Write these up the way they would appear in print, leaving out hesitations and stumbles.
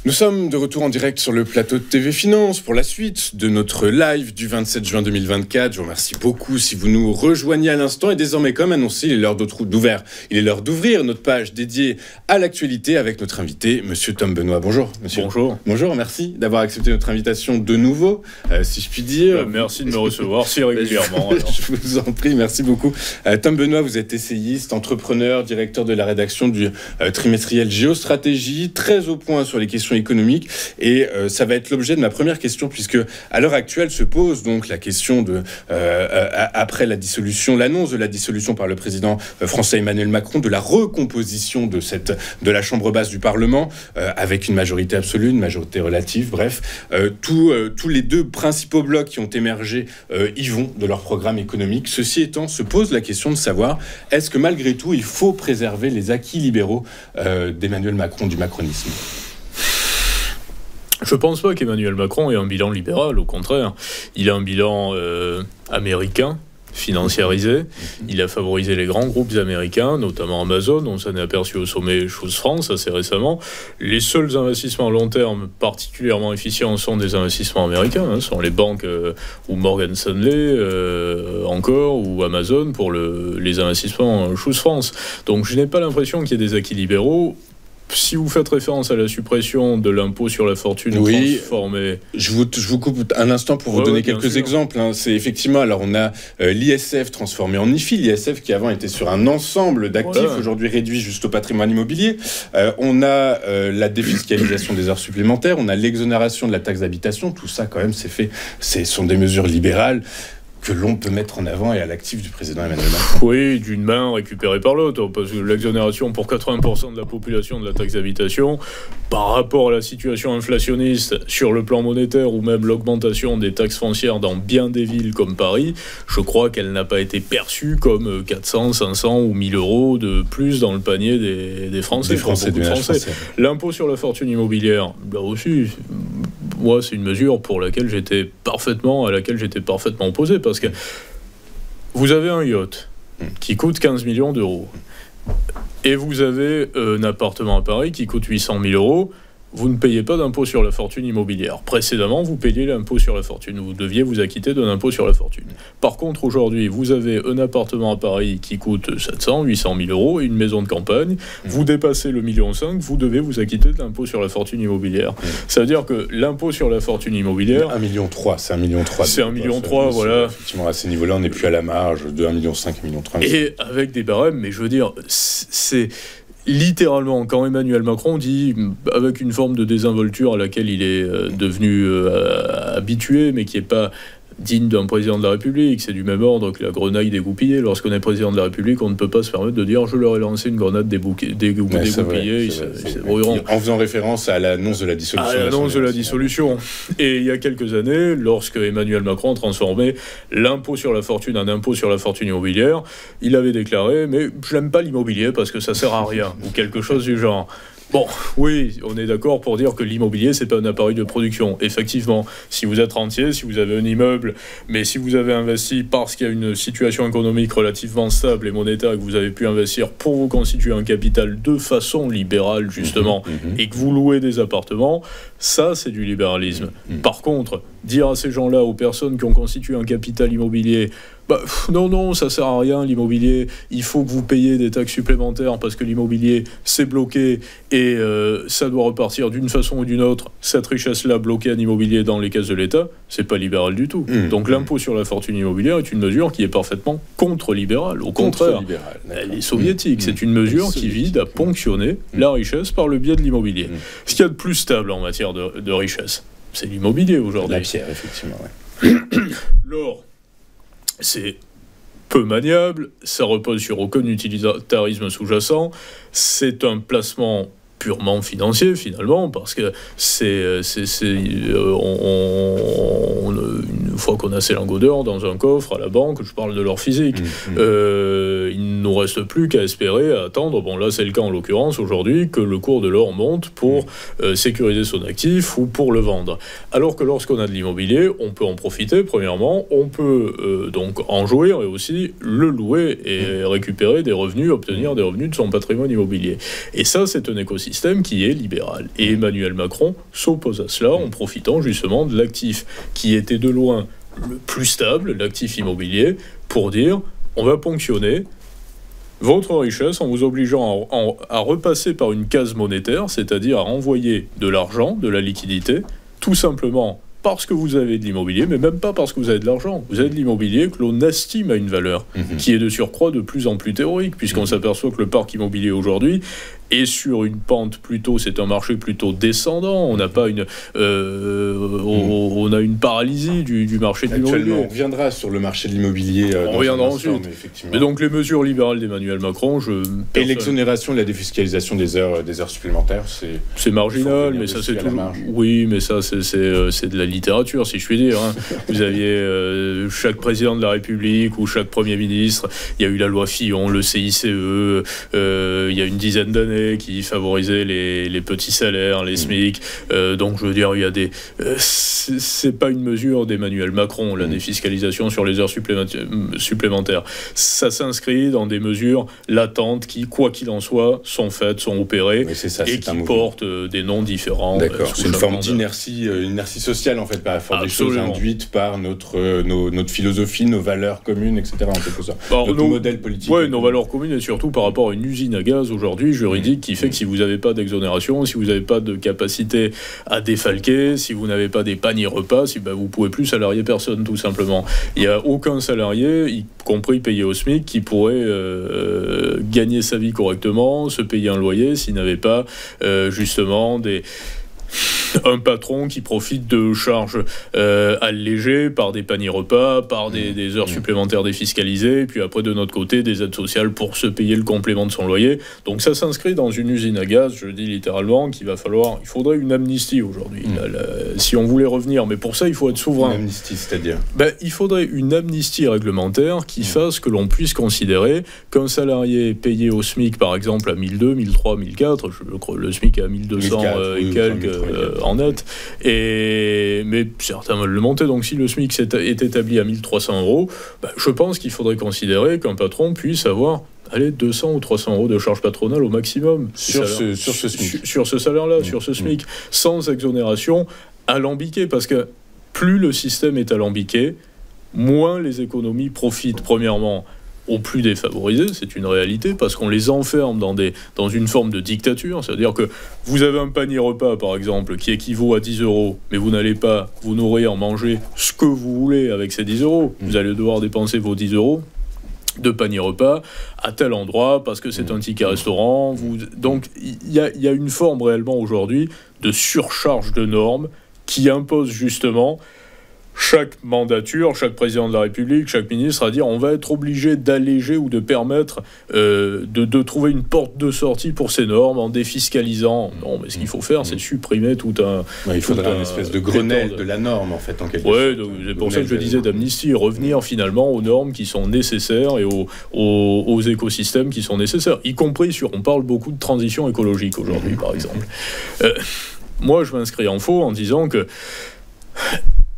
Nous sommes de retour en direct sur le plateau de TV Finance pour la suite de notre live du 27 juin 2024. Je vous remercie beaucoup si vous nous rejoignez à l'instant. Et désormais, comme annoncé, il est l'heure d'ouvrir notre page dédiée à l'actualité avec notre invité, Monsieur Tom Benoît. Bonjour, monsieur. Bonjour. Bonjour, merci d'avoir accepté notre invitation de nouveau, si je puis dire. Merci de me recevoir si régulièrement. Je vous en prie, merci beaucoup. Tom Benoît, vous êtes essayiste, entrepreneur, directeur de la rédaction du trimestriel Géostratégie, très au point sur les questions économique, et ça va être l'objet de ma première question, puisque à l'heure actuelle se pose donc la question de après l'annonce de la dissolution par le président français Emmanuel Macron, de la recomposition de la chambre basse du Parlement, avec une majorité absolue, une majorité relative, bref, tous les deux principaux blocs qui ont émergé y vont de leur programme économique. Ceci étant, se pose la question de savoir, est-ce que malgré tout il faut préserver les acquis libéraux d'Emmanuel Macron, du macronisme? Je ne pense pas qu'Emmanuel Macron ait un bilan libéral, au contraire. Il a un bilan américain, financiarisé. Il a favorisé les grands groupes américains, notamment Amazon. On s'en est aperçu au sommet Chose France assez récemment. Les seuls investissements à long terme particulièrement efficients sont des investissements américains. Ce sont les banques ou Morgan Stanley encore, ou Amazon pour les investissements Chose France. Donc je n'ai pas l'impression qu'il y ait des acquis libéraux. Si vous faites référence à la suppression de l'impôt sur la fortune transformé... Je vous coupe un instant pour vous donner quelques exemples. C'est effectivement, alors on a l'ISF transformé en IFI, l'ISF qui avant était sur un ensemble d'actifs, aujourd'hui réduit juste au patrimoine immobilier. On a la défiscalisation des heures supplémentaires, on a l'exonération de la taxe d'habitation, tout ça quand même ce sont des mesures libérales que l'on peut mettre en avant et à l'actif du président Emmanuel Macron. Oui, d'une main récupérée par l'autre, parce que l'exonération pour 80% de la population de la taxe d'habitation, par rapport à la situation inflationniste sur le plan monétaire, ou même l'augmentation des taxes foncières dans bien des villes comme Paris, je crois qu'elle n'a pas été perçue comme 400, 500 ou 1000 euros de plus dans le panier des Français. L'impôt sur la fortune immobilière, là aussi... Moi, c'est une mesure à laquelle j'étais parfaitement opposé, parce que vous avez un yacht qui coûte 15 millions d'euros et vous avez un appartement à Paris qui coûte 800 000 euros. Vous ne payez pas d'impôt sur la fortune immobilière. Précédemment, vous payiez l'impôt sur la fortune. Vous deviez vous acquitter d'un impôt sur la fortune. Par contre, aujourd'hui, vous avez un appartement à Paris qui coûte 700, 800 000 euros et une maison de campagne. Vous dépassez le 1,5 million, vous devez vous acquitter de l'impôt sur la fortune immobilière. Ça veut dire que l'impôt sur la fortune immobilière... 1,3 million, c'est 1,3 million. C'est 1,3 million, voilà. Effectivement, à ces niveaux-là, on n'est plus à la marge de 1,5 million, 1,3 million. Et avec des barèmes, mais je veux dire, c'est... Littéralement, quand Emmanuel Macron dit, avec une forme de désinvolture à laquelle il est devenu habitué, mais qui n'est pas digne d'un président de la République, c'est du même ordre que la grenaille dégoupillée. Lorsqu'on est président de la République, on ne peut pas se permettre de dire « je leur ai lancé une grenade dégoupillée ». En faisant référence à l'annonce de la dissolution. À l'annonce de la dissolution. Et il y a quelques années, lorsque Emmanuel Macron a transformé l'impôt sur la fortune en impôt sur la fortune immobilière, il avait déclaré « mais je n'aime pas l'immobilier parce que ça sert à rien » ou quelque chose du genre. Bon, oui, on est d'accord pour dire que l'immobilier, c'est pas un appareil de production. Effectivement, si vous êtes rentier, si vous avez un immeuble, mais si vous avez investi parce qu'il y a une situation économique relativement stable et monétaire et que vous avez pu investir pour vous constituer un capital de façon libérale, justement, et que vous louez des appartements, ça, c'est du libéralisme. Par contre, dire à ces gens-là, aux personnes qui ont constitué un capital immobilier, non, ça sert à rien l'immobilier, il faut que vous payiez des taxes supplémentaires parce que l'immobilier c'est bloqué et ça doit repartir d'une façon ou d'une autre, cette richesse-là bloquée en immobilier dans les caisses de l'État, c'est pas libéral du tout. Donc l'impôt sur la fortune immobilière est une mesure qui est parfaitement contre-libérale, au contraire. Elle est soviétique, c'est une mesure qui vise à ponctionner la richesse par le biais de l'immobilier. Ce qu'il y a de plus stable en matière de richesse, c'est l'immobilier aujourd'hui. La pierre, effectivement, L'or, c'est peu maniable, ça repose sur aucun utilitarisme sous-jacent, c'est un placement purement financier finalement, parce que une fois qu'on a ces lingots d'or dans un coffre à la banque, je parle de l'or physique, il ne nous reste plus qu'à espérer, à attendre, bon là c'est le cas en l'occurrence aujourd'hui, que le cours de l'or monte pour sécuriser son actif ou pour le vendre. Alors que lorsqu'on a de l'immobilier, on peut en profiter, premièrement, on peut donc en jouir et aussi le louer et récupérer des revenus, obtenir des revenus de son patrimoine immobilier. Et ça, c'est un écosystème qui est libéral. Et Emmanuel Macron s'oppose à cela en profitant justement de l'actif qui était de loin le plus stable, l'actif immobilier, pour dire on va ponctionner votre richesse en vous obligeant à repasser par une case monétaire, c'est-à-dire à renvoyer de l'argent, de la liquidité, tout simplement parce que vous avez de l'immobilier, mais même pas parce que vous avez de l'argent. Vous avez de l'immobilier que l'on estime à une valeur, qui est de surcroît de plus en plus théorique, puisqu'on s'aperçoit que le parc immobilier aujourd'hui est sur une pente plutôt, c'est un marché plutôt descendant. On n'a pas on a une paralysie du marché de l'immobilier. On reviendra sur le marché de l'immobilier. On reviendra ensuite. Mais donc les mesures libérales d'Emmanuel Macron, et l'exonération et la défiscalisation des heures supplémentaires, c'est marginal, mais ça c'est tout. Oui, mais ça c'est de la littérature, si je puis dire. Vous aviez chaque président de la République ou chaque Premier ministre, il y a eu la loi Fillon, le CICE, il y a une dizaine d'années qui favorisait les petits salaires, les SMIC. Donc je veux dire, il y a c'est pas une mesure d'Emmanuel Macron, la défiscalisation sur les heures supplémentaires. Ça s'inscrit dans des mesures latentes qui, quoi qu'il en soit, sont faites, sont opérées et qui portent des noms différents. D'accord, c'est une forme d'inertie sociale en fait, par la force des choses induites par notre philosophie, nos valeurs communes, etc. en quelque sorte. Notre modèle politique. Oui, nos valeurs communes et surtout par rapport à une usine à gaz aujourd'hui juridique qui fait que si vous n'avez pas d'exonération, si vous n'avez pas de capacité à défalquer, si vous n'avez pas des paniers repas, vous ne pouvez plus salarier personne tout simplement. Il n'y a aucun salarié, y compris payé au SMIC, qui pourrait gagner sa vie correctement, se payer un loyer s'il n'avait pas justement un patron qui profite de charges allégées par des paniers repas, par des heures supplémentaires défiscalisées, et puis après de notre côté des aides sociales pour se payer le complément de son loyer. Donc ça s'inscrit dans une usine à gaz, je dis littéralement, il faudrait une amnistie aujourd'hui, si on voulait revenir, mais pour ça il faut être souverain. Une amnistie, c'est-à-dire il faudrait une amnistie réglementaire qui fasse que l'on puisse considérer qu'un salarié payé au SMIC par exemple à 1200, 1300, 1400, le SMIC est à 1200 et quelques en net, mais certains veulent le monter. Donc si le SMIC est établi à 1300 €, je pense qu'il faudrait considérer qu'un patron puisse avoir 200 ou 300 € de charges patronales au maximum sur ce SMIC. Sur ce salaire-là, sur ce SMIC, sans exonération alambiquée, parce que plus le système est alambiqué, moins les économies profitent premièrement aux plus défavorisés, c'est une réalité, parce qu'on les enferme dans une forme de dictature. C'est-à-dire que vous avez un panier repas, par exemple, qui équivaut à 10 €, mais vous n'allez pas vous nourrir, manger ce que vous voulez avec ces 10 €. Vous allez devoir dépenser vos 10 € de panier repas à tel endroit, parce que c'est un ticket restaurant. Donc, il y a une forme réellement aujourd'hui de surcharge de normes qui impose justement chaque mandature, chaque président de la République, chaque ministre à dire on va être obligé d'alléger ou de permettre de trouver une porte de sortie pour ces normes en défiscalisant. Non, mais ce qu'il faut faire, c'est supprimer tout un... il faudrait une espèce de Grenelle de la norme, en fait, en quelque sorte. Oui, c'est pour ça que je disais d'amnistie, revenir finalement aux normes qui sont nécessaires et aux écosystèmes qui sont nécessaires, y compris on parle beaucoup de transition écologique aujourd'hui, par exemple. Moi, je m'inscris en faux en disant que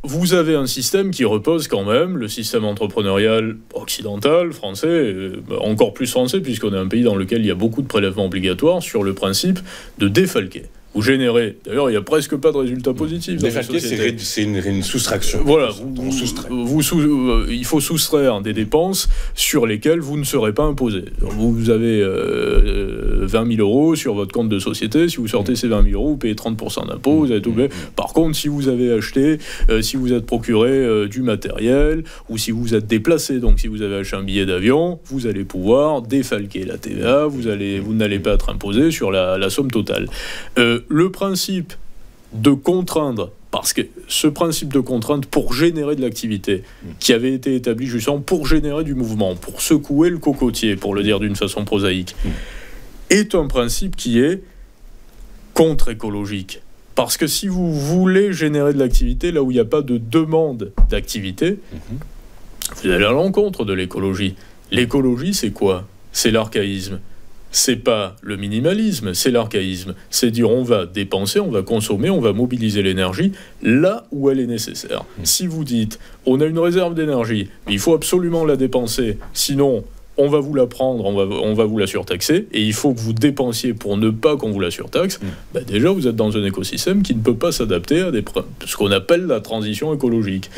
vous avez un système qui repose quand même, le système entrepreneurial occidental, français, encore plus français, puisqu'on est un pays dans lequel il y a beaucoup de prélèvements obligatoires, sur le principe de défalquer. Vous générez. D'ailleurs, il n'y a presque pas de résultats positifs. Défalquer, c'est une soustraction. Voilà. Il faut soustraire des dépenses sur lesquelles vous ne serez pas imposé. Vous avez 20 000 € sur votre compte de société. Si vous sortez ces 20 000 €, vous payez 30% d'impôts. Vous avez tout payé. Par contre, si vous avez acheté, si vous êtes procuré du matériel, ou si vous êtes déplacé, donc si vous avez acheté un billet d'avion, vous allez pouvoir défalquer la TVA. Vous n'allez pas être imposé sur la somme totale. Le principe de contraindre, parce que ce principe de contrainte pour générer de l'activité, qui avait été établi justement pour générer du mouvement, pour secouer le cocotier, pour le dire d'une façon prosaïque, est un principe qui est contre-écologique. Parce que si vous voulez générer de l'activité là où il n'y a pas de demande d'activité, vous allez à l'encontre de l'écologie. L'écologie, c'est quoi? C'est l'archaïsme. C'est pas le minimalisme, c'est l'archaïsme. C'est dire on va dépenser, on va consommer, on va mobiliser l'énergie là où elle est nécessaire. Si vous dites on a une réserve d'énergie, mais il faut absolument la dépenser, sinon on va vous la prendre, on va vous la surtaxer, et il faut que vous dépensiez pour ne pas qu'on vous la surtaxe, déjà vous êtes dans un écosystème qui ne peut pas s'adapter à ce qu'on appelle la transition écologique.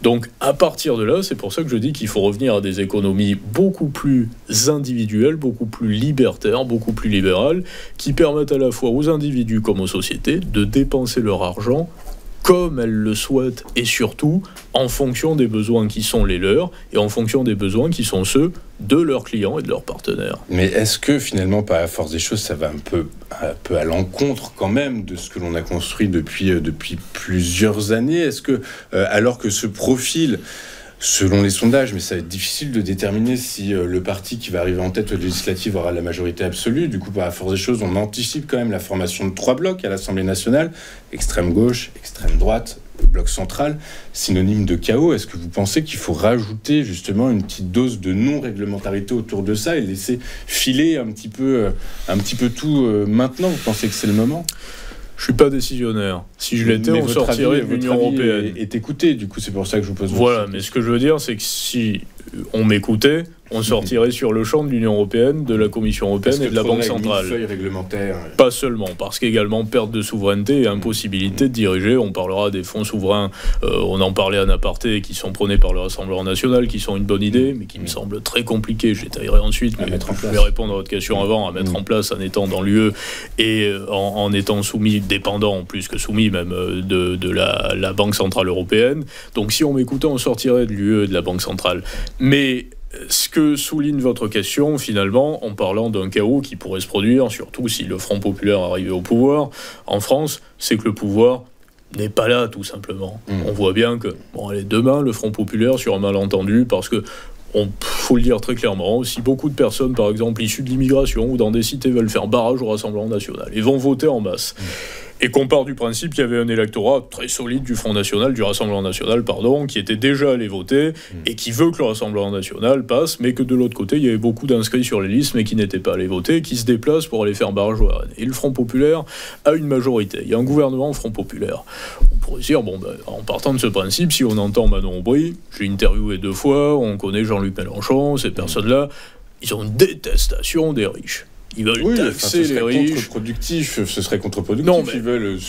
Donc à partir de là, c'est pour ça que je dis qu'il faut revenir à des économies beaucoup plus individuelles, beaucoup plus libertaires, beaucoup plus libérales, qui permettent à la fois aux individus comme aux sociétés de dépenser leur argent comme elles le souhaitent, et surtout en fonction des besoins qui sont les leurs et en fonction des besoins qui sont ceux de leurs clients et de leurs partenaires. Mais est-ce que finalement, par la force des choses, ça va un peu à l'encontre quand même de ce que l'on a construit depuis plusieurs années? Est-ce que, alors que ce profil, selon les sondages, mais ça va être difficile de déterminer si le parti qui va arriver en tête aux législatives aura la majorité absolue. Du coup, par la force des choses, on anticipe quand même la formation de 3 blocs à l'Assemblée nationale, extrême gauche, extrême droite, le bloc central, synonyme de chaos. Est-ce que vous pensez qu'il faut rajouter justement une petite dose de non-réglementarité autour de ça et laisser filer un petit peu tout maintenant? Vous pensez que c'est le moment? Je suis pas décisionnaire. Si je l'étais, on sortirait de l'Union européenne. Est écouté, du coup, c'est pour ça que je vous pose. Voilà, mais ce que je veux dire, c'est que si on m'écoutait, on sortirait sur le champ de l'Union européenne, de la Commission européenne et de la Banque centrale. Feuille réglementaire. Pas seulement, parce qu'également perte de souveraineté et impossibilité de diriger. On parlera des fonds souverains, on en parlait en aparté, qui sont prônés par le Rassemblement national, qui sont une bonne idée, mais qui me semblent très compliquées. Je détaillerai ensuite, mais je vais répondre à votre question avant, à mettre en place en étant dans l'UE et en étant soumis, dépendant, plus que soumis même, de la Banque centrale européenne. Donc si on m'écoutait, on sortirait de l'UE et de la Banque centrale. Mais ce que souligne votre question, finalement, en parlant d'un chaos qui pourrait se produire, surtout si le Front populaire arrivait au pouvoir en France, c'est que le pouvoir n'est pas là, tout simplement. On voit bien que, demain, le Front populaire sur un malentendu, parce que faut le dire très clairement, si beaucoup de personnes, par exemple, issues de l'immigration ou dans des cités veulent faire barrage au Rassemblement national et vont voter en masse, et qu'on part du principe qu'il y avait un électorat très solide du Front National, du Rassemblement National, qui était déjà allé voter et qui veut que le Rassemblement National passe, mais que de l'autre côté, il y avait beaucoup d'inscrits sur les listes mais qui n'étaient pas allés voter, qui se déplacent pour aller faire barrage au RN. Et le Front Populaire a une majorité. Il y a un gouvernement Front Populaire. On pourrait dire, en partant de ce principe, si on entend Manon Aubry, j'ai interviewé 2 fois, on connaît Jean-Luc Mélenchon, ces personnes-là, ils ont une détestation des riches. Ils veulent taxer les riches. Ce serait contre-productif. Non, mais ils veulent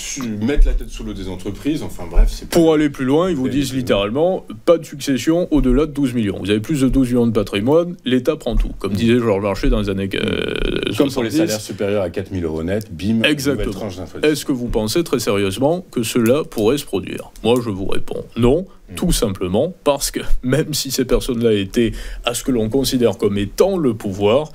mettre la tête sous l'eau des entreprises. Enfin bref, c'est pour aller plus loin, ils vous disent littéralement pas de succession au-delà de 12 millions. Vous avez plus de 12 millions de patrimoine, l'État prend tout. Comme disait Georges Marchais dans les années 70. Comme pour les salaires supérieurs à 4 000 euros net, bim. Exactement. Est-ce que vous pensez très sérieusement que cela pourrait se produire? Moi, je vous réponds non. Tout simplement parce que même si ces personnes-là étaient à ce que l'on considère comme étant le pouvoir,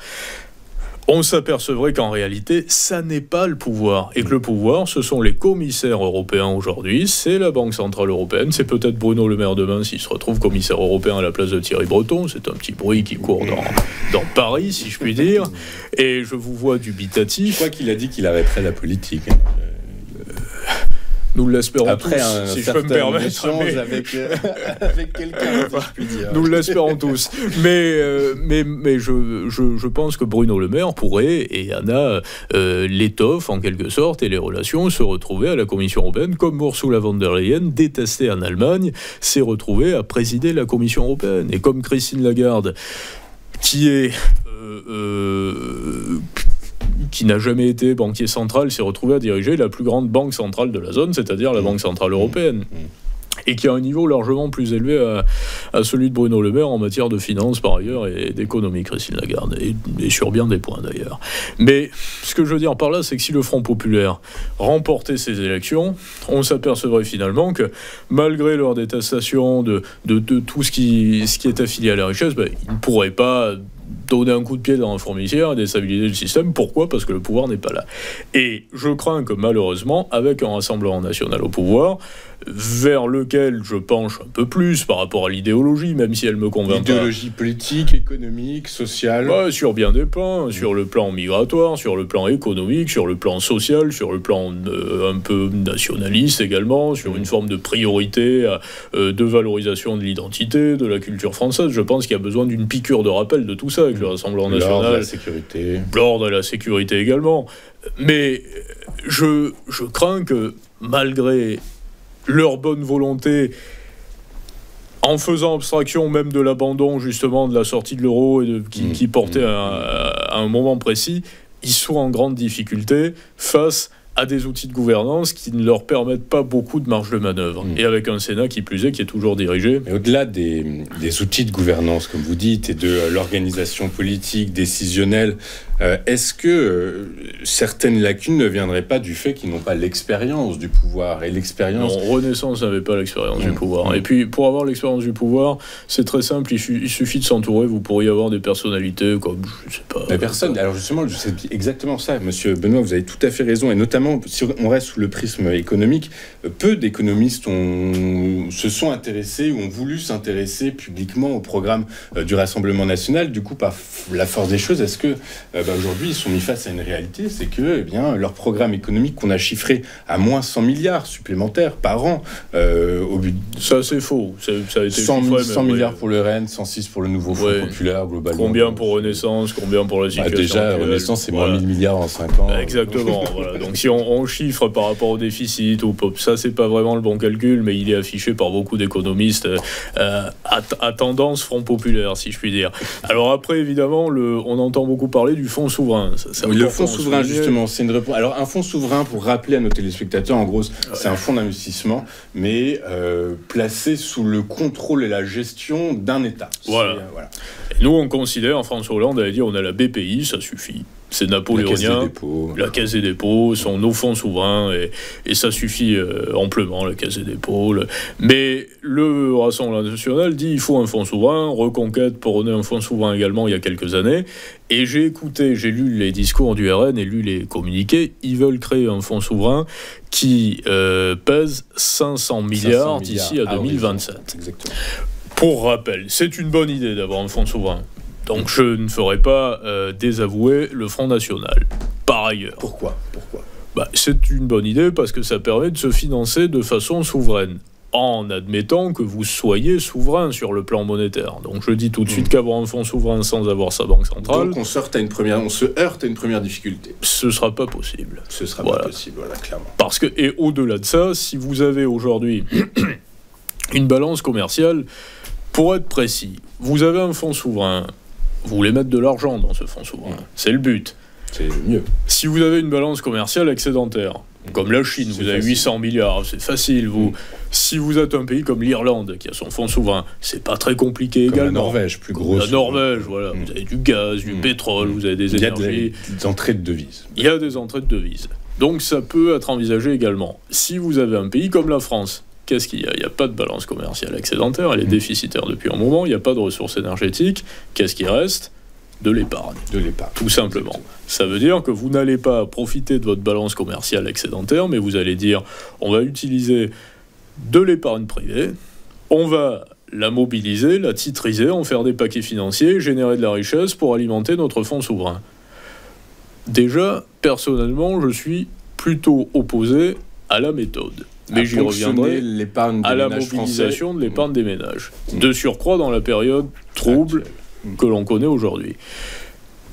on s'apercevrait qu'en réalité, ça n'est pas le pouvoir. Et que le pouvoir, ce sont les commissaires européens aujourd'hui, c'est la Banque centrale européenne, c'est peut-être Bruno Le Maire demain s'il se retrouve commissaire européen à la place de Thierry Breton, c'est un petit bruit qui court dans Paris, si je puis dire. Et je vous vois dubitatif. Je crois qu'il a dit qu'il arrêterait la politique. Nous l'espérons après tous, si je peux me permettre. Avec quelqu'un, si je puis dire. Nous l'espérons tous. Mais je pense que Bruno Le Maire pourrait, et en a l'étoffe, en quelque sorte, et les relations, se retrouver à la Commission européenne, comme Ursula von der Leyen, détestée en Allemagne, s'est retrouvée à présider la Commission européenne. Et comme Christine Lagarde, qui n'a jamais été banquier central, s'est retrouvé à diriger la plus grande banque centrale de la zone, c'est-à-dire la Banque centrale européenne. Et qui a un niveau largement plus élevé à celui de Bruno Le Maire en matière de finances par ailleurs et d'économie, Christine Lagarde, et sur bien des points d'ailleurs. Mais ce que je veux dire par là, c'est que si le Front populaire remportait ces élections, on s'apercevrait finalement que malgré leur détestation de tout ce qui est affilié à la richesse, ils ne pourraient pas donner un coup de pied dans la fourmilière et déstabiliser le système. Pourquoi ? Parce que le pouvoir n'est pas là. Et je crains que malheureusement, avec un Rassemblement national au pouvoir, vers lequel je penche un peu plus par rapport à l'idéologie, même si elle me convainc pas. L'idéologie politique, économique, sociale. Sur bien des plans, sur le plan migratoire, sur le plan économique, sur le plan social, sur le plan un peu nationaliste également, sur une forme de priorité de valorisation de l'identité, de la culture française. Je pense qu'il y a besoin d'une piqûre de rappel de tout ça avec le Rassemblement national. L'ordre, la sécurité. L'ordre et la sécurité également. Mais je crains que, malgré leur bonne volonté, en faisant abstraction même de l'abandon justement de la sortie de l'euro et qui portait à un moment précis, ils soient en grande difficulté face à des outils de gouvernance qui ne leur permettent pas beaucoup de marge de manœuvre. Et avec un Sénat qui plus est, qui est toujours dirigé. Mais au-delà des outils de gouvernance, comme vous dites, et de l'organisation politique, décisionnelle, est-ce que certaines lacunes ne viendraient pas du fait qu'ils n'ont pas l'expérience du pouvoir et l'expérience... Non, Renaissance n'avait pas l'expérience du pouvoir. Et puis, pour avoir l'expérience du pouvoir, c'est très simple, il suffit de s'entourer. Vous pourriez avoir des personnalités comme, je sais pas... Mais personne... Alors justement, c'est exactement ça, Monsieur Benoît, vous avez tout à fait raison. Et notamment, si on reste sous le prisme économique, peu d'économistes se sont intéressés ou ont voulu s'intéresser publiquement au programme du Rassemblement national. Du coup, par la force des choses, est-ce que... aujourd'hui, ils sont mis face à une réalité, c'est que leur programme économique qu'on a chiffré à moins 100 milliards supplémentaires par an au but... Ça, c'est faux. Ça a été 100 milliards pour le RN, 106 pour le nouveau Fonds populaire, globalement. Combien pour Renaissance, combien pour la situation déjà, actuelle. Renaissance, c'est moins 1000 milliards en 5 ans. Exactement. Voilà. Donc, si on chiffre par rapport au déficit, ça, c'est pas vraiment le bon calcul, mais il est affiché par beaucoup d'économistes à tendance Front populaire, si je puis dire. Alors après, évidemment, on entend beaucoup parler du fonds souverain. Le fonds souverain, justement, c'est une réponse. Alors, un fonds souverain, pour rappeler à nos téléspectateurs, en gros, c'est un fonds d'investissement, mais placé sous le contrôle et la gestion d'un État. Voilà. Et nous, on considère, François Hollande avait dit, on a la BPI, ça suffit. C'est napoléonien, la Caisse des dépôts, sont nos fonds souverains, et ça suffit amplement, la Caisse des dépôts. Mais le Rassemblement national dit il faut un fonds souverain, Reconquête prônait un fonds souverain également il y a quelques années, et j'ai lu les discours du RN et lu les communiqués, ils veulent créer un fonds souverain qui pèse 500 milliards d'ici à 2027. Exactement. Pour rappel, c'est une bonne idée d'avoir un fonds souverain. Donc je ne ferai pas désavouer le Front National. Par ailleurs. Pourquoi ? C'est une bonne idée parce que ça permet de se financer de façon souveraine, en admettant que vous soyez souverain sur le plan monétaire. Donc je dis tout de suite qu'avoir un fonds souverain sans avoir sa banque centrale... Donc on se heurte à une première difficulté. Ce ne sera pas possible. Ce ne sera pas possible, clairement. Parce que, et au-delà de ça, si vous avez aujourd'hui une balance commerciale, pour être précis, vous avez un fonds souverain... Vous voulez mettre de l'argent dans ce fonds souverain. C'est le but. C'est mieux. Si vous avez une balance commerciale excédentaire, comme la Chine, vous avez 800 milliards, c'est facile. Si vous êtes un pays comme l'Irlande, qui a son fonds souverain, c'est pas très compliqué comme également. La Norvège, plus grosse. La Norvège, voilà. Vous avez du gaz, du pétrole, vous avez des énergies. Il y a des entrées de devises. Il y a des entrées de devises. Donc ça peut être envisagé également. Si vous avez un pays comme la France, qu'est-ce qu'il y a ? Il n'y a pas de balance commerciale excédentaire, elle est déficitaire depuis un moment, il n'y a pas de ressources énergétiques. Qu'est-ce qui reste ? De l'épargne. Tout simplement. Exactement. Ça veut dire que vous n'allez pas profiter de votre balance commerciale excédentaire, mais vous allez dire, on va utiliser de l'épargne privée, on va la mobiliser, la titriser, en faire des paquets financiers, générer de la richesse pour alimenter notre fonds souverain. Déjà, personnellement, je suis plutôt opposé à la méthode. Mais j'y reviendrai à la mobilisation de l'épargne des ménages. De surcroît dans la période trouble que l'on connaît aujourd'hui.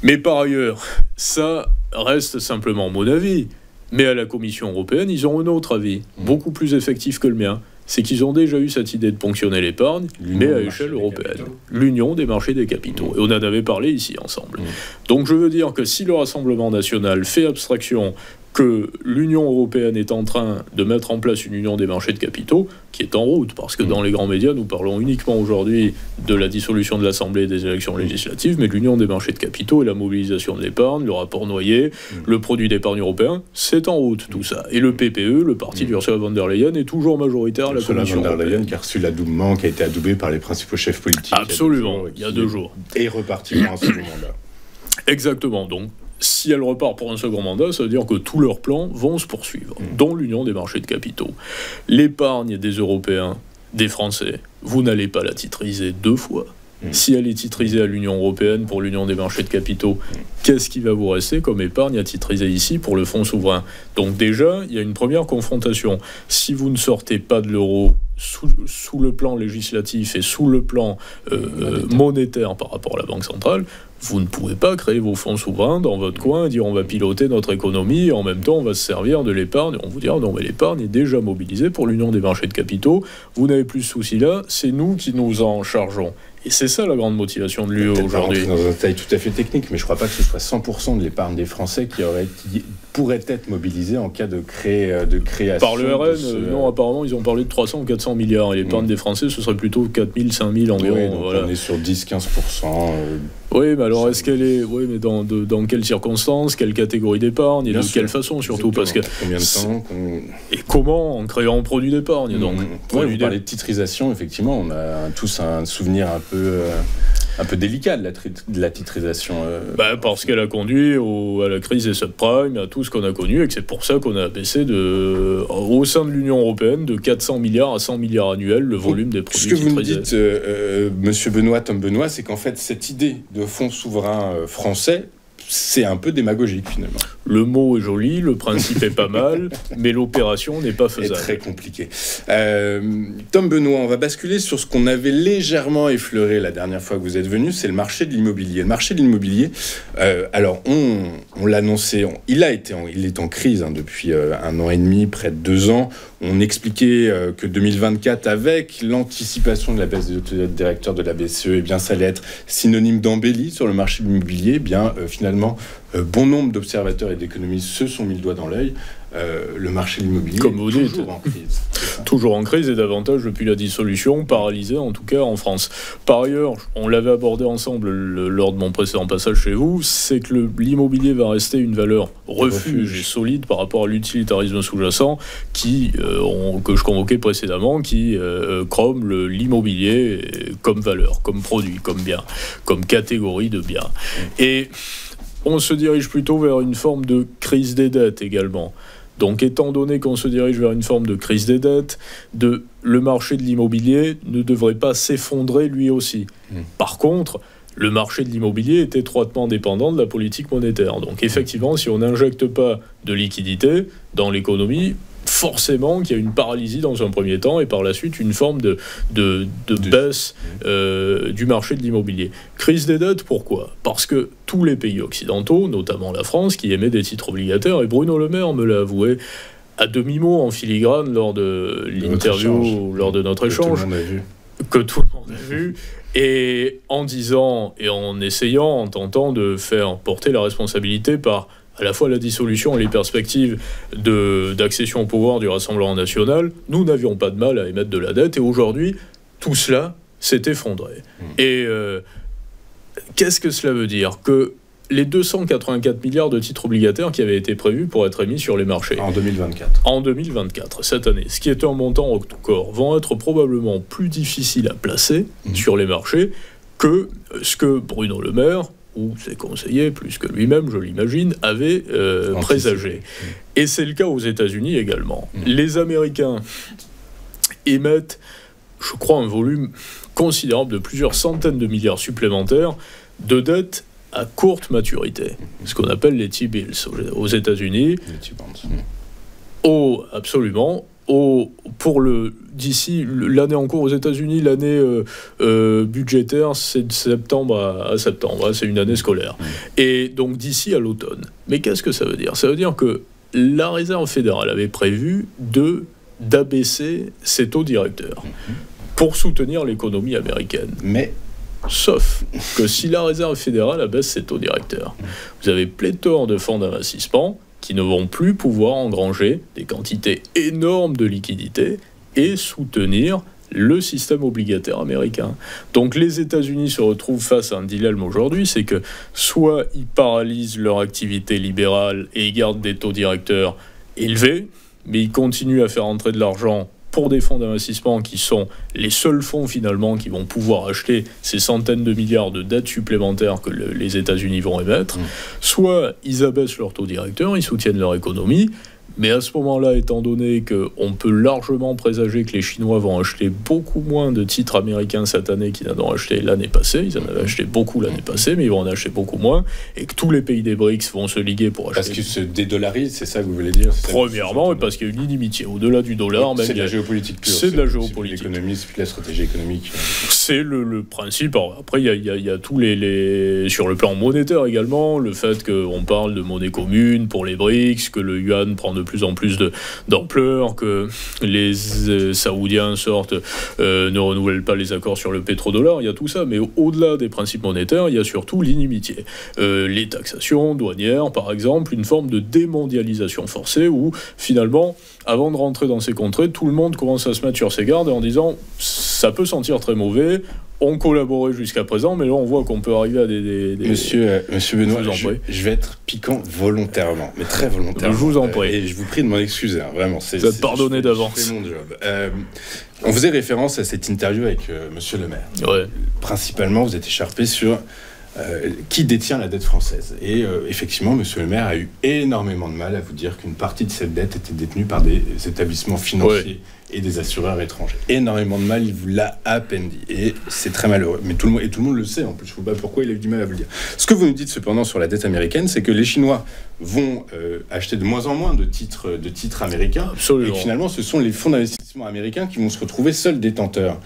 Mais par ailleurs, ça reste simplement mon avis. Mais à la Commission européenne, ils ont un autre avis, beaucoup plus effectif que le mien. C'est qu'ils ont déjà eu cette idée de ponctionner l'épargne, mais à échelle européenne. L'union des marchés des capitaux. Et on en avait parlé ici ensemble. Donc je veux dire que si le Rassemblement national fait abstraction que l'Union européenne est en train de mettre en place une union des marchés de capitaux qui est en route, parce que dans les grands médias, nous parlons uniquement aujourd'hui de la dissolution de l'Assemblée et des élections législatives, mais l'union des marchés de capitaux et la mobilisation de l'épargne, le rapport Noyer, le produit d'épargne européen, c'est en route tout ça. Et le PPE, le parti d'Ursula von der Leyen, est toujours majoritaire à la Commission européenne. Ursula von der Leyen qui a reçu l'adoubement, qui a été adoubé par les principaux chefs politiques. Absolument, il y a 2 jours. Et reparti pour un second mandat. Exactement, donc si elle repart pour un second mandat, ça veut dire que tous leurs plans vont se poursuivre, dont l'union des marchés de capitaux. L'épargne des Européens, des Français, vous n'allez pas la titriser 2 fois. Si elle est titrisée à l'Union européenne pour l'Union des marchés de capitaux, qu'est-ce qui va vous rester comme épargne à titriser ici pour le fonds souverain? Donc déjà, il y a une première confrontation. Si vous ne sortez pas de l'euro sous le plan législatif et sous le plan monétaire par rapport à la Banque centrale, vous ne pouvez pas créer vos fonds souverains dans votre coin et dire on va piloter notre économie et en même temps on va se servir de l'épargne. On vous dira non mais l'épargne est déjà mobilisée pour l'union des marchés de capitaux. Vous n'avez plus ce souci-là, c'est nous qui nous en chargeons. Et c'est ça la grande motivation de l'UE aujourd'hui. Dans un détail tout à fait technique, mais je ne crois pas que ce soit 100% de l'épargne des Français qui pourrait être mobilisée en cas de création. Par le RN, non, apparemment ils ont parlé de 300 ou 400 milliards. Et l'épargne des Français, ce serait plutôt 4 000, 5 000 environ. Oui, donc voilà. On est sur 10-15%. Oui, mais alors est-ce qu'elle est... Oui, mais dans quelles circonstances, quelle catégorie d'épargne et de quelle façon surtout? Parce que combien de temps et comment? En créant un produit d'épargne. Donc, vous parlez de titrisation, effectivement, on a tous un souvenir un peu délicat de la titrisation. Parce qu'elle a conduit à la crise des subprimes, à tout ce qu'on a connu, et que c'est pour ça qu'on a baissé au sein de l'Union européenne de 400 milliards à 100 milliards annuels le volume des produits titrisés. Ce que vous me dites, Monsieur Benoît, Tom Benoît, c'est qu'en fait, cette idée de fonds souverains français, c'est un peu démagogique finalement. Le mot est joli, le principe est pas mal, mais l'opération n'est pas faisable. C'est très compliqué. Tom Benoît, on va basculer sur ce qu'on avait légèrement effleuré la dernière fois que vous êtes venu, c'est le marché de l'immobilier. Le marché de l'immobilier, alors on l'annonçait, il est en crise depuis 1 an et demi, près de 2 ans. On expliquait que 2024, avec l'anticipation de la baisse des autorités directeurs de la BCE, eh bien, ça allait être synonyme d'embellie sur le marché de l'immobilier. Eh bien, finalement, bon nombre d'observateurs et d'économistes se sont mis le doigt dans l'œil. Le marché de l'immobilier comme vous dites, toujours en crise. Toujours en crise et davantage depuis la dissolution, paralysé en tout cas en France. Par ailleurs, on l'avait abordé ensemble lors de mon précédent passage chez vous, c'est que l'immobilier va rester une valeur refuge et solide par rapport à l'utilitarisme sous-jacent que je convoquais précédemment, qui crome l'immobilier comme valeur, comme produit, comme bien, comme catégorie de biens. Et on se dirige plutôt vers une forme de crise des dettes également. Donc, étant donné qu'on se dirige vers une forme de crise des dettes, le marché de l'immobilier ne devrait pas s'effondrer lui aussi. Par contre, le marché de l'immobilier est étroitement dépendant de la politique monétaire. Donc, effectivement, si on n'injecte pas de liquidité dans l'économie, forcément qu'il y a une paralysie dans un premier temps et par la suite une forme de baisse du marché de l'immobilier. Crise des dettes, pourquoi? Parce que tous les pays occidentaux, notamment la France, qui émet des titres obligataires, et Bruno Le Maire me l'a avoué à demi-mot en filigrane lors de l'interview, lors de notre échange, que tout le monde a vu, et en disant et en essayant, en tentant de faire porter la responsabilité par à la fois la dissolution et les perspectives d'accession au pouvoir du Rassemblement national, nous n'avions pas de mal à émettre de la dette. Et aujourd'hui, tout cela s'est effondré. Et qu'est-ce que cela veut dire? Que les 284 milliards de titres obligataires qui avaient été prévus pour être émis sur les marchés en 2024. En 2024, cette année, ce qui est un montant record, vont être probablement plus difficiles à placer sur les marchés que ce que Bruno Le Maire ou ses conseillers, plus que lui-même, je l'imagine, avaient présagé. Et c'est le cas aux États-Unis également. Les Américains émettent, je crois, un volume considérable de plusieurs centaines de milliards supplémentaires de dettes à courte maturité, ce qu'on appelle les T-bills aux États-Unis. Les T-bonds. Absolument. Pour d'ici l'année en cours aux États-Unis, l'année budgétaire, c'est de septembre à septembre, c'est une année scolaire. Et donc d'ici à l'automne. Mais qu'est-ce que ça veut dire? Ça veut dire que la Réserve fédérale avait prévu d'abaisser ses taux directeurs pour soutenir l'économie américaine. Mais sauf que si la Réserve fédérale abaisse ses taux directeurs, vous avez pléthore de fonds d'investissement qui ne vont plus pouvoir engranger des quantités énormes de liquidités et soutenir le système obligataire américain. Donc les États-Unis se retrouvent face à un dilemme aujourd'hui, c'est que soit ils paralysent leur activité libérale et ils gardent des taux directeurs élevés, mais ils continuent à faire entrer de l'argent pour des fonds d'investissement qui sont les seuls fonds finalement qui vont pouvoir acheter ces centaines de milliards de dettes supplémentaires que les États-Unis vont émettre, soit ils abaissent leur taux directeur, ils soutiennent leur économie. Mais à ce moment-là, étant donné qu'on peut largement présager que les Chinois vont acheter beaucoup moins de titres américains cette année qu'ils n'en ont acheté l'année passée, ils en avaient acheté beaucoup l'année passée, mais ils vont en acheter beaucoup moins, et que tous les pays des BRICS vont se liguer pour acheter... Parce qu'ils se dédollarisent, c'est ça que vous voulez dire? Premièrement, parce qu'il y a une inimitié. Au-delà du dollar... C'est de la géopolitique pure. C'est de la géopolitique. C'est l'économie, c'est la stratégie économique. C'est le principe. Alors, après, il y a tous les... Sur le plan monétaire également, le fait qu'on parle de monnaie commune pour les BRICS, que le yuan prend de plus en plus d'ampleur, que les Saoudiens ne renouvellent pas les accords sur le pétrodollar, il y a tout ça. Mais au-delà des principes monétaires, il y a surtout l'inimitié. Les taxations douanières, par exemple, une forme de démondialisation forcée où, finalement, avant de rentrer dans ces contrées, tout le monde commence à se mettre sur ses gardes en disant « ça peut sentir très mauvais ». On collaborait jusqu'à présent, mais là on voit qu'on peut arriver à des... Monsieur Benoît, je vais être piquant volontairement, mais très volontairement. Je vous en prie. Et je vous prie de m'en excuser, vraiment. Vous êtes pardonné d'avance. C'est mon job. On faisait référence à cette interview avec Monsieur le maire. Ouais. Principalement, vous êtes écharpé sur qui détient la dette française. Et effectivement, Monsieur le maire a eu énormément de mal à vous dire qu'une partie de cette dette était détenue par des établissements financiers et des assureurs étrangers. Énormément de mal, il vous l'a à peine dit. Et c'est très malheureux. Mais tout le monde le sait, en plus. Je ne sais pas pourquoi il a eu du mal à vous le dire. Ce que vous nous dites cependant sur la dette américaine, c'est que les Chinois vont acheter de moins en moins de titres américains. Absolument. Et que finalement, ce sont les fonds d'investissement américains qui vont se retrouver seuls détenteurs.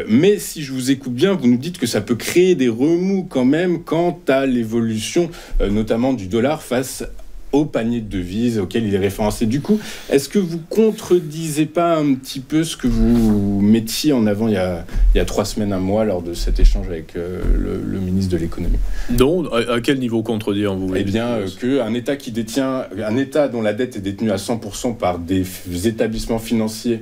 Mais si je vous écoute bien, vous nous dites que ça peut créer des remous quand même quant à l'évolution, notamment du dollar face au panier de devises auquel il est référencé. Du coup, est-ce que vous contredisez pas un petit peu ce que vous mettiez en avant il y a 3 semaines, un mois, lors de cet échange avec le ministre de l'économie? Non, à quel niveau contredire, vous voulez? Eh bien, qu'un État un État dont la dette est détenue à 100% par des établissements financiers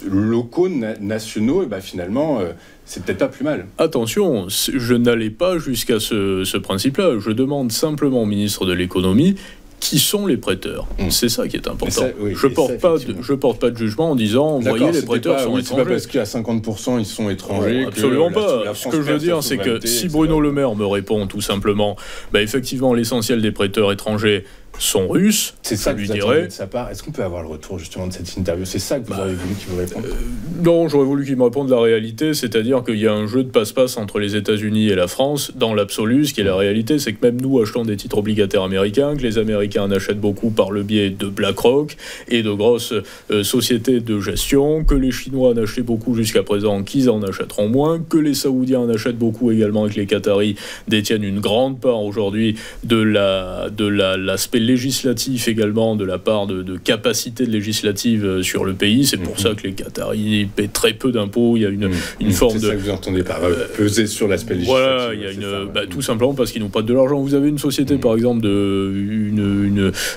locaux, nationaux, et ben finalement, c'est peut-être pas plus mal. Attention, je n'allais pas jusqu'à ce principe-là. Je demande simplement au ministre de l'économie qui sont les prêteurs. C'est ça qui est important. Ça, je porte pas de jugement en disant, voyez, les prêteurs sont étrangers. C'est pas parce qu'à 50% ils sont étrangers. Absolument pas. Ce que je veux dire, c'est que si Bruno Le Maire me répond tout simplement, effectivement, l'essentiel des prêteurs étrangers sont russes, c'est ça que lui dirais. De sa part. Est-ce qu'on peut avoir le retour justement de cette interview? C'est ça que vous auriez voulu qu'il vous réponde? Non, j'aurais voulu qu'il me réponde la réalité, c'est-à-dire qu'il y a un jeu de passe-passe entre les États-Unis et la France. Dans l'absolu, ce qui est la réalité, c'est que même nous achetons des titres obligataires américains, que les Américains en achètent beaucoup par le biais de BlackRock et de grosses sociétés de gestion, que les Chinois en achetaient beaucoup jusqu'à présent, qu'ils en achèteront moins, que les Saoudiens en achètent beaucoup également et que les Qataris détiennent une grande part aujourd'hui de l'aspect législatif également, de la part de capacité législative sur le pays. C'est pour ça que les Qataris paient très peu d'impôts. Il y a une forme de... C'est ça que vous entendez par peser sur l'aspect législatif. Voilà, il y a tout simplement parce qu'ils n'ont pas de l'argent. Vous avez une société, par exemple,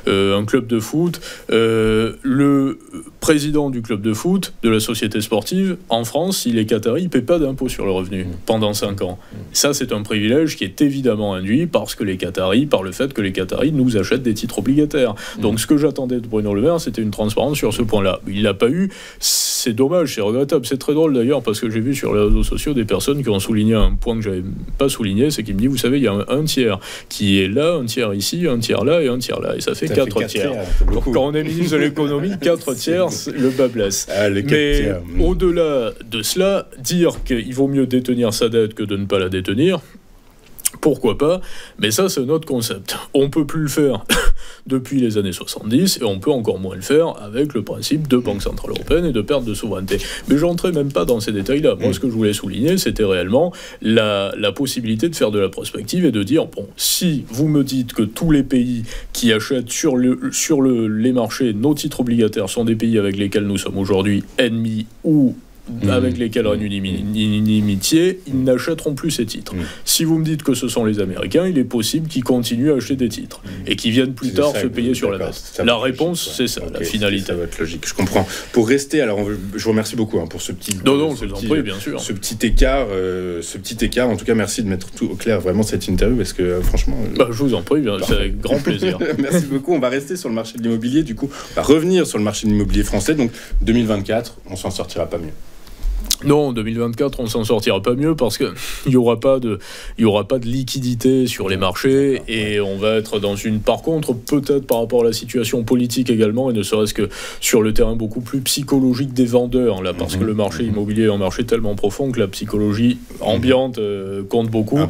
un club de foot. Le président du club de foot, de la société sportive, en France, il est Qatari, il ne paie pas d'impôts sur le revenu pendant 5 ans. Ça, c'est un privilège qui est évidemment induit par le fait que les Qataris nous achètent des titres obligataires. Donc ce que j'attendais de Bruno Le Maire, c'était une transparence sur ce point-là. Il l'a pas eu. C'est dommage, c'est regrettable. C'est très drôle d'ailleurs parce que j'ai vu sur les réseaux sociaux des personnes qui ont souligné un point que j'avais pas souligné, c'est qu'il me dit, vous savez, il y a un tiers qui est là, un tiers ici, un tiers là et un tiers là. Et ça fait 4 tiers. Donc quand on est ministre de l'économie, 4 tiers, le bas blesse. Mais au-delà de cela, dire qu'il vaut mieux détenir sa dette que de ne pas la détenir, pourquoi pas, mais ça c'est notre concept. On peut plus le faire depuis les années 70 et on peut encore moins le faire avec le principe de Banque Centrale Européenne et de perte de souveraineté. Mais je n'entrais même pas dans ces détails-là. Moi, ce que je voulais souligner, c'était réellement la possibilité de faire de la prospective et de dire, bon, si vous me dites que tous les pays qui achètent sur les marchés nos titres obligataires sont des pays avec lesquels nous sommes aujourd'hui ennemis ou avec lesquels règne une inimitié, ils n'achèteront plus ces titres. Si vous me dites que ce sont les Américains, il est possible qu'ils continuent à acheter des titres et qu'ils viennent plus tard se payer sur la dette. La réponse, c'est ça, la finalité. Ça va être logique, je comprends. Pour rester, alors je vous remercie beaucoup pour ce petit... bien sûr. Ce petit écart, en tout cas, merci de mettre tout au clair vraiment cette interview, parce que franchement... je vous en prie, c'est avec grand plaisir. Merci beaucoup, on va rester sur le marché de l'immobilier, du coup, on va revenir sur le marché de l'immobilier français, donc 2024, on s'en sortira pas mieux. Non, en 2024, on s'en sortira pas mieux parce qu'il n'y aura pas de liquidité sur les marchés et on va être dans une... Par contre, peut-être par rapport à la situation politique également, et ne serait-ce que sur le terrain beaucoup plus psychologique des vendeurs, là, parce que le marché immobilier est un marché tellement profond que la psychologie ambiante compte beaucoup.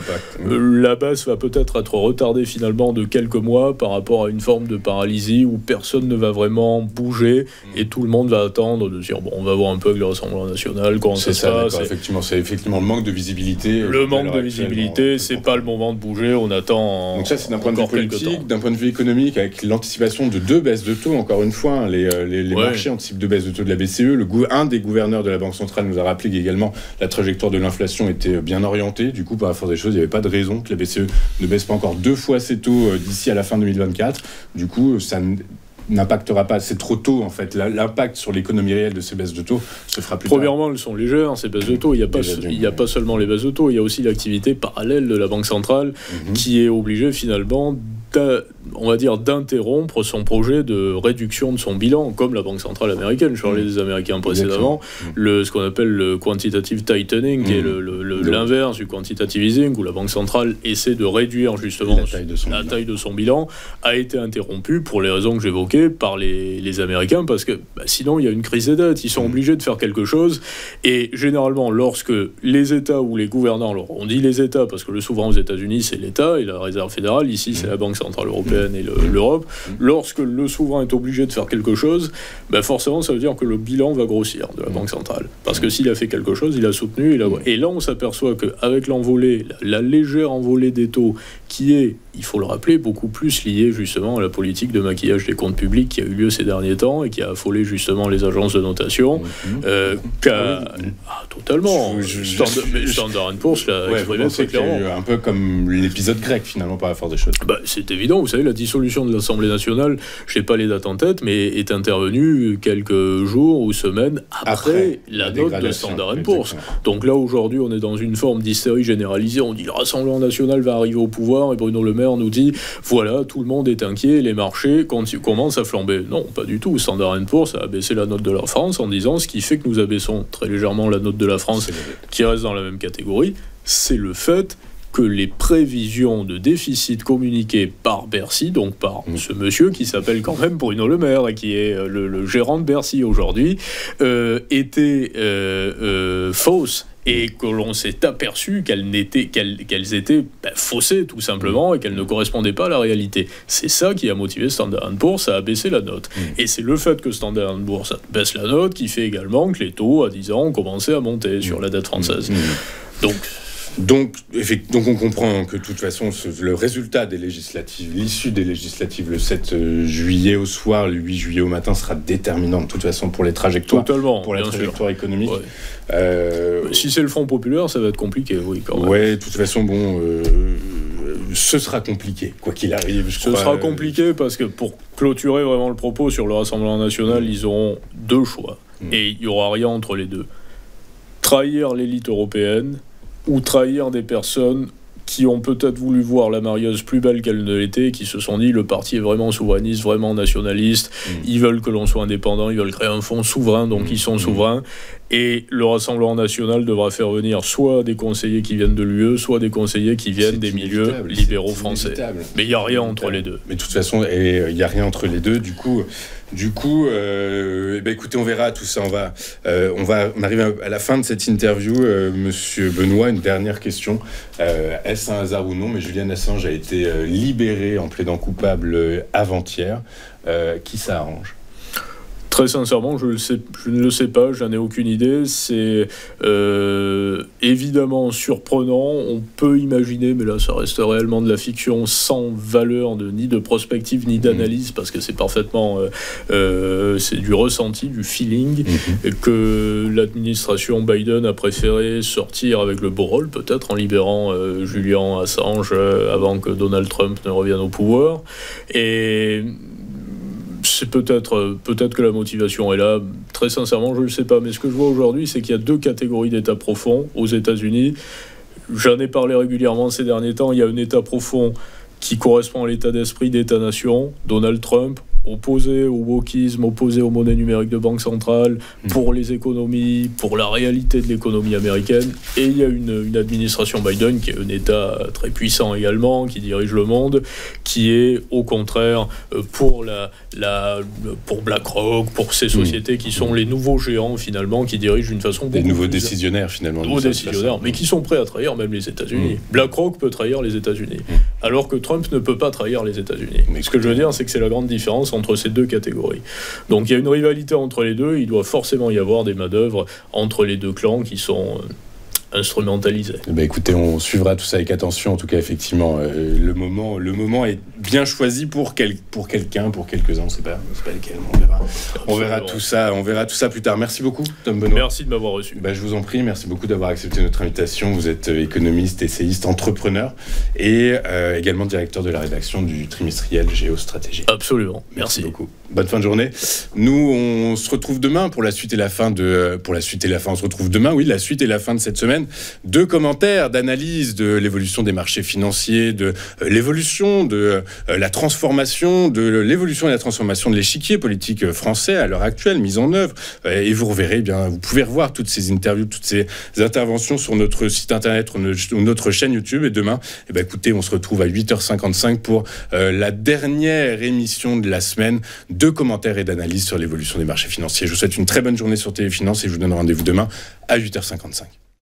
La baisse va peut-être être retardée finalement de quelques mois par rapport à une forme de paralysie où personne ne va vraiment bouger et tout le monde va attendre de dire, on va voir un peu avec le Rassemblement national, c'est effectivement le manque de visibilité. Le manque de visibilité, c'est pas le moment de bouger, on attend. Donc ça, c'est d'un point de vue politique, d'un point de vue économique, avec l'anticipation de 2 baisses de taux, encore une fois, les marchés anticipent 2 baisses de taux de la BCE. Un des gouverneurs de la Banque centrale nous a rappelé qu'également la trajectoire de l'inflation était bien orientée. Du coup, par la force des choses, il n'y avait pas de raison que la BCE ne baisse pas encore 2 fois ses taux d'ici à la fin 2024. Du coup, ça n'impactera pas, c'est trop tôt en fait. L'impact sur l'économie réelle de ces baisses de taux se fera plus tard. Premièrement, elles sont légères, ces baisses de taux. Il n'y a pas seulement les baisses de taux, il y a aussi l'activité parallèle de la Banque centrale qui est obligée finalement d'interrompre son projet de réduction de son bilan, comme la Banque centrale américaine. Je parlais des Américains précédemment. Ce qu'on appelle le quantitative tightening, qui est l'inverse du quantitative easing, où la Banque centrale essaie de réduire justement la taille de son bilan, a été interrompu pour les raisons que j'évoquais par les Américains, parce que sinon il y a une crise des dettes. Ils sont obligés de faire quelque chose. Et généralement, lorsque les États ou les gouvernants, alors on dit les États parce que le souverain aux États-Unis c'est l'État et la Réserve fédérale, ici c'est la Banque centrale européenne et l'Europe, lorsque le souverain est obligé de faire quelque chose, forcément ça veut dire que le bilan va grossir de la Banque centrale. Parce que s'il a fait quelque chose, il a soutenu. Et là on s'aperçoit qu'avec l'envolée, la légère envolée des taux, qui est, il faut le rappeler, beaucoup plus liée justement à la politique de maquillage des comptes publics qui a eu lieu ces derniers temps et qui a affolé justement les agences de notation, totalement. Standard & Poor's l'a exprimé très clairement. Un peu comme l'épisode grec finalement, par la force des choses. C'est évident, vous savez, la dissolution de l'Assemblée nationale, je n'ai pas les dates en tête, mais est intervenue quelques jours ou semaines après la note de Standard & Poor's. Donc là, aujourd'hui, on est dans une forme d'hystérie généralisée. On dit le Rassemblement national va arriver au pouvoir et Bruno Le Maire nous dit voilà, tout le monde est inquiet, les marchés commencent à flamber. Non, pas du tout. Standard & Poor's a abaissé la note de la France en disant ce qui fait que nous abaissons très légèrement la note de la France, qui reste dans la même catégorie, c'est le fait que les prévisions de déficit communiquées par Bercy, donc par ce monsieur qui s'appelle quand même Bruno Le Maire et qui est le gérant de Bercy aujourd'hui, étaient fausses. Et que l'on s'est aperçu qu'elles étaient faussées tout simplement et qu'elles ne correspondaient pas à la réalité. C'est ça qui a motivé Standard & Poor's à abaisser la note. Et c'est le fait que Standard & Poor's baisse la note qui fait également que les taux à 10 ans ont commencé à monter sur la dette française. Donc on comprend que de toute façon, le résultat des législatives, l'issue des législatives le 7 juillet au soir, le 8 juillet au matin sera déterminant de toute façon pour les trajectoires, pour la trajectoire économique. Si c'est le Front populaire, ça va être compliqué, oui, quand même. Ouais, de toute façon, ce sera compliqué, quoi qu'il arrive. Ce sera compliqué parce que pour clôturer vraiment le propos sur le Rassemblement national, ils auront 2 choix. Et il n'y aura rien entre les deux. Trahir l'élite européenne ou trahir des personnes qui ont peut-être voulu voir la mariage plus belle qu'elle ne l'était, qui se sont dit le parti est vraiment souverainiste, vraiment nationaliste, ils veulent que l'on soit indépendant, ils veulent créer un fonds souverain, donc ils sont souverains. Et le Rassemblement national devra faire venir soit des conseillers qui viennent de l'UE, soit des conseillers qui viennent des milieux libéraux français. Mais il n'y a rien entre les deux. Mais de toute façon, il n'y a rien entre les deux. Du coup, écoutez, on verra tout ça. On arrive à la fin de cette interview. Monsieur Benoît, une dernière question. Est-ce un hasard ou non, mais Julian Assange a été libéré en plaidant coupable avant-hier. Qui ça arrange ? Très sincèrement, je ne le sais pas, je n'en ai aucune idée. C'est évidemment surprenant. On peut imaginer, mais là, ça reste réellement de la fiction sans valeur ni de prospective ni d'analyse, parce que c'est parfaitement, c'est du ressenti, du feeling, que l'administration Biden a préféré sortir avec le beau rôle, peut-être en libérant Julian Assange avant que Donald Trump ne revienne au pouvoir. Et c'est peut-être que la motivation est là. Très sincèrement, je ne le sais pas. Mais ce que je vois aujourd'hui, c'est qu'il y a 2 catégories d'États profonds aux États-Unis. J'en ai parlé régulièrement ces derniers temps. Il y a un État profond qui correspond à l'état d'esprit d'État-nation. Donald Trump, opposé au wokisme, opposé aux monnaies numériques de banque centrale, pour les économies, pour la réalité de l'économie américaine. Et il y a une administration Biden qui est un État très puissant également, qui dirige le monde, qui est au contraire pour pour BlackRock, pour ces sociétés qui sont les nouveaux géants finalement, qui dirigent d'une façon beaucoup des nouveaux décisionnaires finalement. Nouveaux décisionnaires, mais qui sont prêts à trahir même les États-Unis. BlackRock peut trahir les États-Unis, alors que Trump ne peut pas trahir les États-Unis. Mais ce que je veux dire, c'est que c'est la grande différence entre ces 2 catégories. Donc il y a une rivalité entre les deux, il doit forcément y avoir des manœuvres entre les 2 clans qui sont instrumentalisés. Écoutez, on suivra tout ça avec attention. En tout cas, effectivement, le moment est bien choisi pour quelqu'un, pour quelques-uns. On ne sait pas lesquels. On verra tout ça plus tard. Merci beaucoup, Tom Benoît. Merci de m'avoir reçu. Je vous en prie. Merci beaucoup d'avoir accepté notre invitation. Vous êtes économiste, essayiste, entrepreneur et également directeur de la rédaction du trimestriel Géostratégie. Absolument. Merci beaucoup. Bonne fin de journée. Nous, on se retrouve demain pour la suite et la fin on se retrouve demain, oui, la suite et la fin de cette semaine. 2 commentaires d'analyse de l'évolution des marchés financiers, de l'évolution de la transformation, de l'évolution et la transformation de l'échiquier politique français à l'heure actuelle, mise en œuvre. Et vous reverrez, vous pouvez revoir toutes ces interviews, toutes ces interventions sur notre site internet ou notre chaîne YouTube. Et demain, écoutez, on se retrouve à 8h55 pour la dernière émission de la semaine. 2 commentaires et d'analyse sur l'évolution des marchés financiers. Je vous souhaite une très bonne journée sur Téléfinance et je vous donne rendez-vous demain à 8h55.